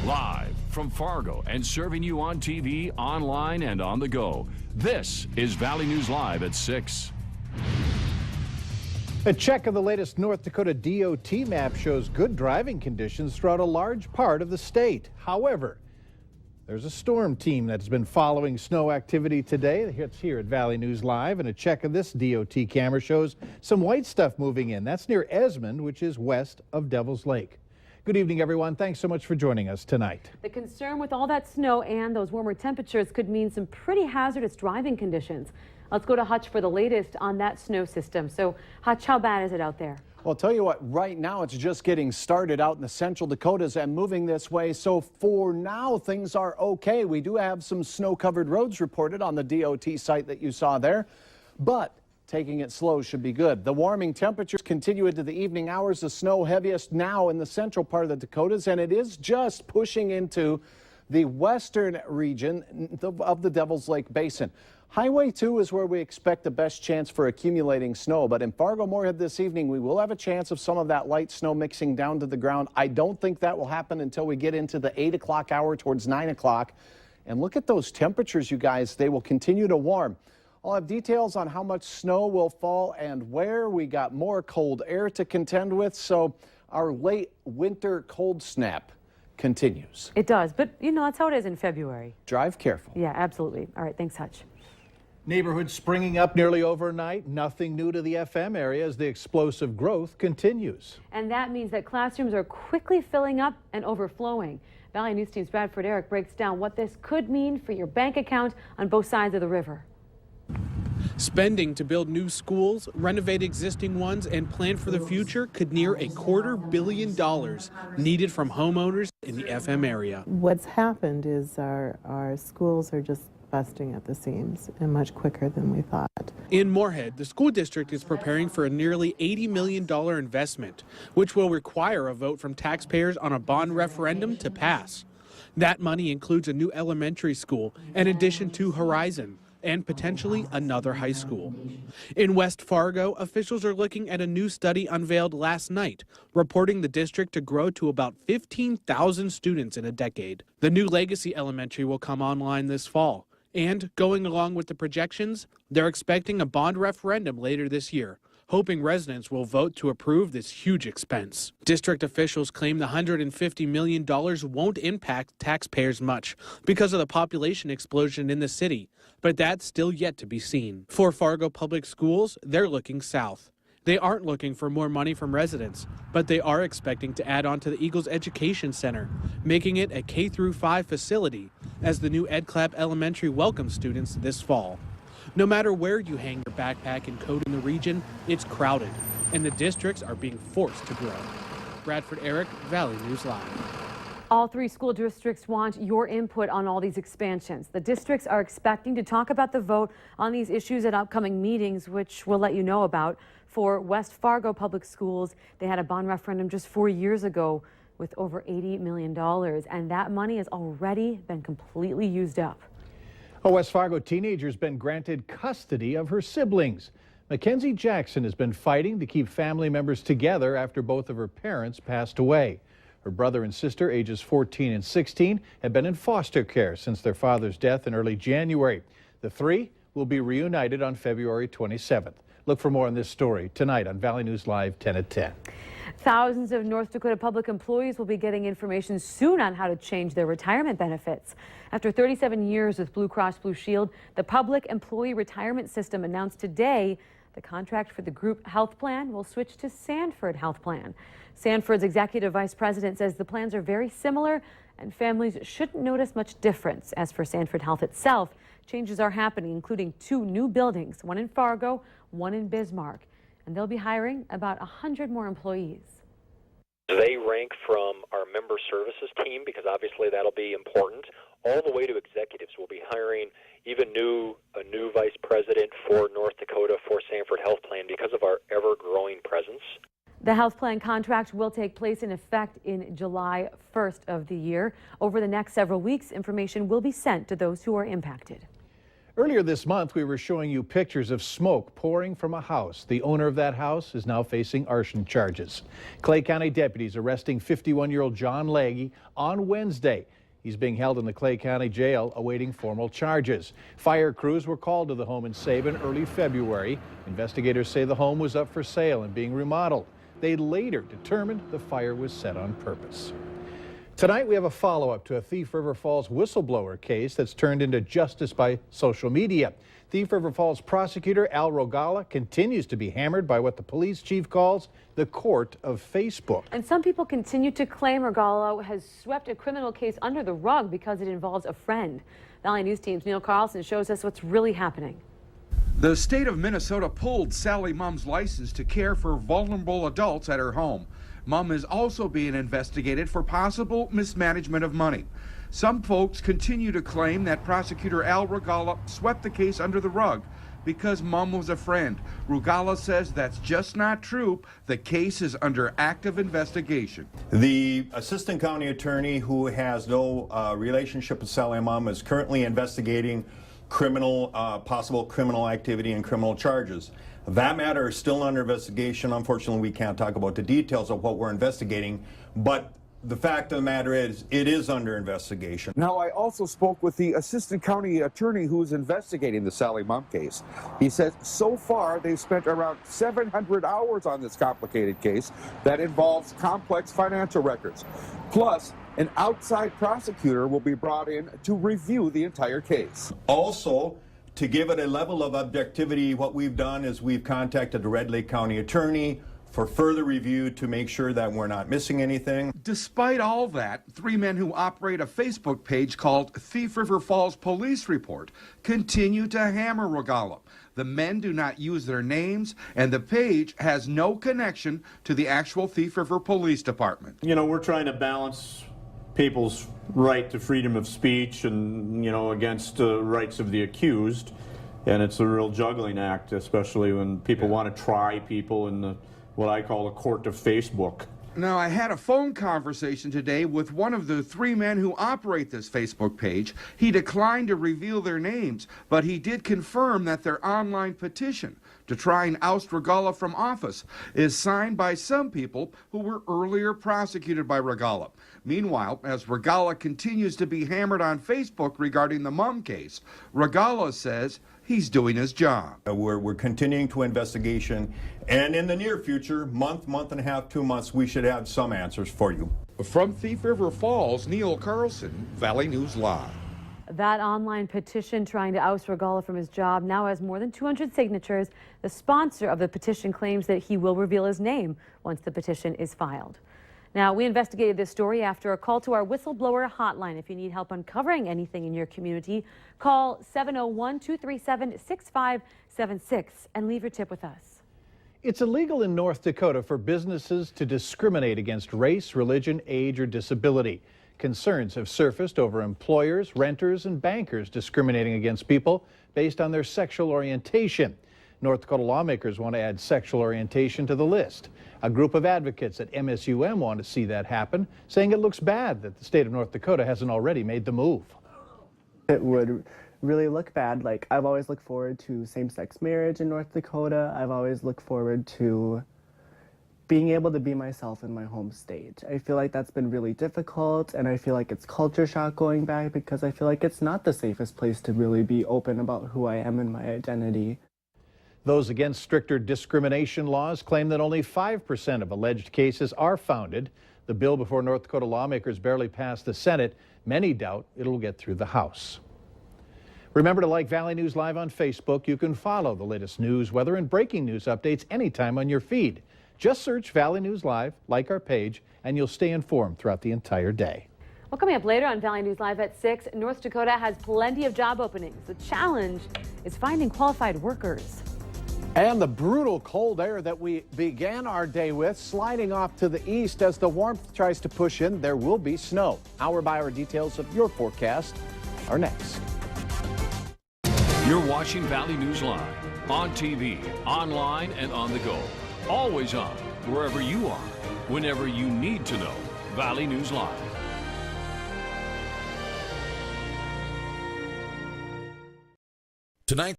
Live from Fargo and serving you on TV, online, and on the go. This is Valley News Live at 6. A check of the latest North Dakota DOT map shows good driving conditions throughout a large part of the state. However, there's a storm team that's been following snow activity today. It's here at Valley News Live, and a check of this DOT camera shows some white stuff moving in. That's near Esmond, which is west of Devil's Lake. Good evening, everyone. Thanks so much for joining us tonight. The concern with all that snow and those warmer temperatures could mean some pretty hazardous driving conditions. Let's go to Hutch for the latest on that snow system. So, Hutch, how bad is it out there? Well, I'll tell you what, right now it's just getting started out in the central Dakotas and moving this way. So for now, things are okay. We do have some snow-covered roads reported on the DOT site that you saw there, but taking it slow should be good. The warming temperatures continue into the evening hours. The snow heaviest now in the central part of the Dakotas, and it is just pushing into the western region of the Devil's Lake Basin. Highway 2 is where we expect the best chance for accumulating snow, but in Fargo-Moorhead this evening, we will have a chance of some of that light snow mixing down to the ground. I don't think that will happen until we get into the 8 o'clock hour towards 9 o'clock. And look at those temperatures, you guys. They will continue to warm. I'll have details on how much snow will fall and where. We got more cold air to contend with, so our late winter cold snap continues. It does, but you know, that's how it is in February. Drive careful. Yeah, absolutely. All right, thanks, Hutch. Neighborhoods springing up nearly overnight. Nothing new to the FM area as the explosive growth continues. And that means that classrooms are quickly filling up and overflowing. Valley News Team's Bradford Eric breaks down what this could mean for your bank account on both sides of the river. Spending to build new schools, renovate existing ones, and plan for the future could near $250 million needed from homeowners in the FM area. What's happened is our schools are just busting at the seams and much quicker than we thought. In Moorhead, the school district is preparing for a nearly $80 million investment, which will require a vote from taxpayers on a bond referendum to pass. That money includes a new elementary school, in addition to Horizon, and potentially another high school. In West Fargo, officials are looking at a new study unveiled last night, reporting the district to grow to about 15,000 students in a decade. The new Legacy Elementary will come online this fall. And going along with the projections, they're expecting a bond referendum later this year, hoping residents will vote to approve this huge expense. District officials claim the $150 million won't impact taxpayers much because of the population explosion in the city, but that's still yet to be seen. For Fargo Public Schools, they're looking south. They aren't looking for more money from residents, but they are expecting to add on to the Eagles Education Center, making it a K-5 facility as the new EdClap Elementary welcomes students this fall. No matter where you hang your backpack and coat in the region, it's crowded, and the districts are being forced to grow. Bradford Eric, Valley News Live. All three school districts want your input on all these expansions. The districts are expecting to talk about the vote on these issues at upcoming meetings, which we'll let you know about. For West Fargo Public Schools, they had a bond referendum just 4 years ago with over $80 million, and that money has already been completely used up. A West Fargo teenager's been granted custody of her siblings. Mackenzie Jackson has been fighting to keep family members together after both of her parents passed away. Her brother and sister, ages 14 and 16, have been in foster care since their father's death in early January. The three will be reunited on February 27th. Look for more on this story tonight on Valley News Live 10 at 10. Thousands of North Dakota public employees will be getting information soon on how to change their retirement benefits. After 37 years with Blue Cross Blue Shield, the Public Employee Retirement System announced today the contract for the group health plan will switch to Sanford Health Plan. Sanford's executive vice president says the plans are very similar and families shouldn't notice much difference. As for Sanford Health itself, changes are happening, including 2 new buildings, one in Fargo, one in Bismarck, and they'll be hiring about 100 more employees. They rank from our member services team, because obviously that'll be important, all the way to executives. We'll be hiring even a new vice president for North Dakota for Sanford Health Plan because of our ever-growing presence. The health plan contract will take place in effect in July 1st of the year. Over the next several weeks, information will be sent to those who are impacted. Earlier this month, we were showing you pictures of smoke pouring from a house. The owner of that house is now facing arson charges. Clay County deputies arresting 51-year-old John Legge on Wednesday. He's being held in the Clay County Jail awaiting formal charges. Fire crews were called to the home in Sabin early February. Investigators say the home was up for sale and being remodeled. They later determined the fire was set on purpose. Tonight, we have a follow-up to a Thief River Falls whistleblower case that's turned into justice by social media. Thief River Falls prosecutor Al Rogala continues to be hammered by what the police chief calls the court of Facebook. And some people continue to claim Rogala has swept a criminal case under the rug because it involves a friend. Valley News Team's Neil Carlson shows us what's really happening. The state of Minnesota pulled Sally Mum's license to care for vulnerable adults at her home. Mum is also being investigated for possible mismanagement of money. Some folks continue to claim that prosecutor Al Rogala swept the case under the rug because Mum was a friend. Rogala says that's just not true. The case is under active investigation. The assistant county attorney, who has no relationship with Sally Mum, is currently investigating possible criminal activity and criminal charges. That matter is still under investigation. Unfortunately, we can't talk about the details of what we're investigating, but the fact of the matter is, it is under investigation. Now, I also spoke with the assistant county attorney who's investigating the Sally Mum case. He says so far they've spent around 700 hours on this complicated case that involves complex financial records. Plus, an outside prosecutor will be brought in to review the entire case. Also, to give it a level of objectivity, what we've done is we've contacted the Red Lake County attorney for further review to make sure that we're not missing anything. Despite all that, three men who operate a Facebook page called Thief River Falls Police Report continue to hammer Rogala. The men do not use their names, and the page has no connection to the actual Thief River Police Department. You know, we're trying to balance people's right to freedom of speech and, you know, against the rights of the accused. And it's a real juggling act, especially when people want to try people in the, what I call a court of Facebook. Now, I had a phone conversation today with one of the three men who operate this Facebook page. He declined to reveal their names, but he did confirm that their online petition to try and oust Rogala from office is signed by some people who were earlier prosecuted by Rogala. Meanwhile, as Rogala continues to be hammered on Facebook regarding the Mum case, Rogala says he's doing his job. We're continuing to investigation, and in the near future, month and a half, 2 months, we should have some answers for you. From Thief River Falls, Neil Carlson, Valley News Live. That online petition trying to oust Rogala from his job now has more than 200 signatures. The sponsor of the petition claims that he will reveal his name once the petition is filed. Now, we investigated this story after a call to our whistleblower hotline. If you need help uncovering anything in your community, call 701-237-6576 and leave your tip with us. It's illegal in North Dakota for businesses to discriminate against race, religion, age, or disability. Concerns have surfaced over employers, renters, and bankers discriminating against people based on their sexual orientation. North Dakota lawmakers want to add sexual orientation to the list. A group of advocates at MSUM want to see that happen, saying it looks bad that the state of North Dakota hasn't already made the move. It would really look bad. Like, I've always looked forward to same-sex marriage in North Dakota. I've always looked forward to being able to be myself in my home state. I feel like that's been really difficult, and I feel like it's culture shock going back because I feel like it's not the safest place to really be open about who I am and my identity. Those against stricter discrimination laws claim that only 5% of alleged cases are founded. The bill before North Dakota lawmakers barely passed the Senate. Many doubt it'll get through the House. Remember to like Valley News Live on Facebook. You can follow the latest news, weather, and breaking news updates anytime on your feed. Just search Valley News Live, like our page, and you'll stay informed throughout the entire day. Well, coming up later on Valley News Live at 6, North Dakota has plenty of job openings. The challenge is finding qualified workers. And the brutal cold air that we began our day with sliding off to the east as the warmth tries to push in. There will be snow. Hour-by-hour details of your forecast are next. You're watching Valley News Live on TV, online, and on the go. Always on, wherever you are, whenever you need to know. Valley News Live. Tonight,